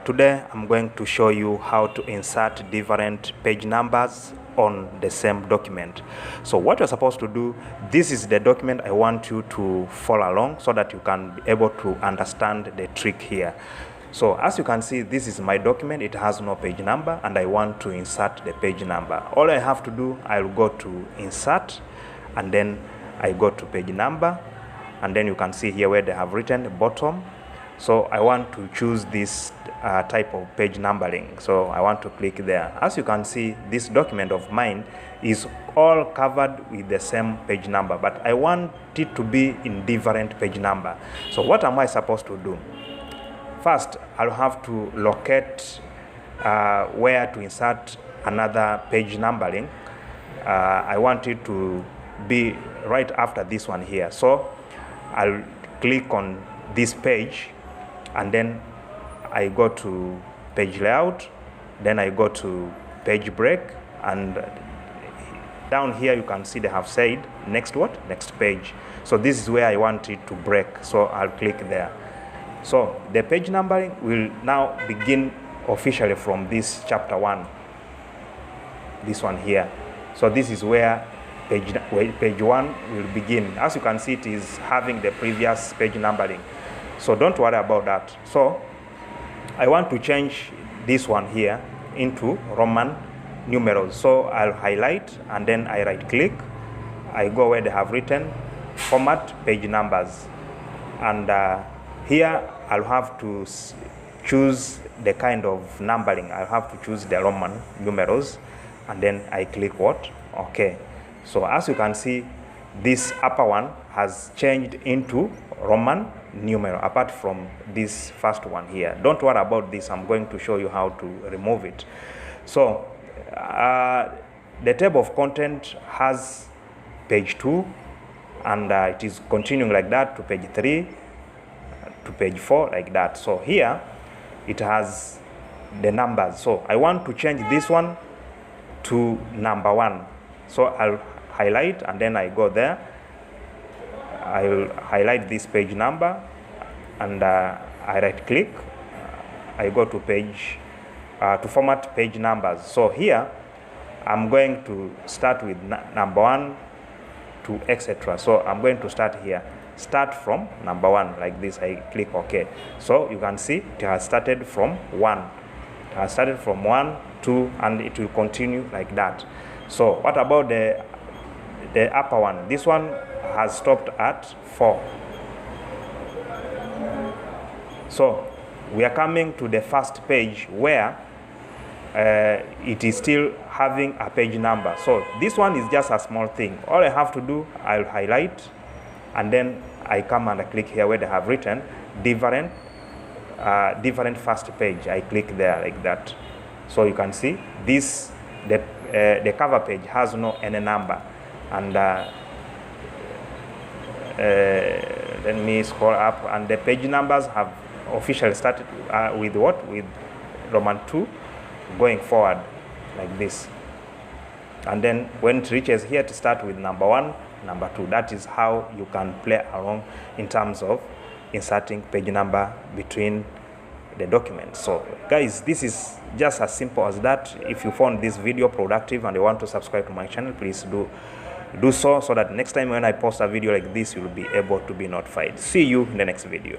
Today I'm going to show you how to insert different page numbers on the same document. So what you're supposed to do, this is the document I want you to follow along so that you can be able to understand the trick here. So as you can see, this is my document. It has no page number and I want to insert the page number. All I have to do, I'll go to insert and then I go to page number, and then you can see here where they have written bottom. So I want to choose this type of page numbering. So I want to click there. As you can see, this document of mine is all covered with the same page number, but I want it to be in different page number. So what am I supposed to do? First, I'll have to locate where to insert another page numbering. I want it to be right after this one here. So I'll click on this page and then I go to page layout, then I go to page break, and down here you can see they have said next what? Next page. So this is where I want it to break, so I'll click there. So the page numbering will now begin officially from this chapter 1, this one here. So this is where page 1 will begin. As you can see, it is having the previous page numbering. So don't worry about that. So I want to change this one here into Roman numerals. So I'll highlight and then I right click. I go where they have written format page numbers. And here I'll have to choose the kind of numbering. I'll have to choose the Roman numerals and then I click what? Okay. So as you can see, this upper one has changed into Roman numeral apart from this first one here. Don't worry about this. I'm going to show you how to remove it. So the table of content has page 2 and it is continuing like that to page 3 to page 4 like that. So here it has the numbers. So I want to change this one to number 1. So I'll highlight and then I go there. I will highlight this page number and I right click. I go to page to format page numbers. So here I'm going to start with number 1 to etc. So I'm going to start here. Start from number 1 like this. I click OK. So you can see it has started from 1. It has started from 1, 2, and it will continue like that. So what about the upper one? This one has stopped at 4. So we are coming to the first page where it is still having a page number. So this one is just a small thing. All I have to do, I'll highlight and then I come and I click here where they have written different first page. I click there like that. So you can see this, the cover page has no any number. And let me scroll up, and the page numbers have officially started with what? With Roman 2 going forward like this. And then when it reaches here to start with number 1, number 2. That is how you can play along in terms of inserting page number between the documents. So guys, this is just as simple as that. If you found this video productive and you want to subscribe to my channel, please do so that next time when I post a video like this, you will be able to be notified. See you in the next video.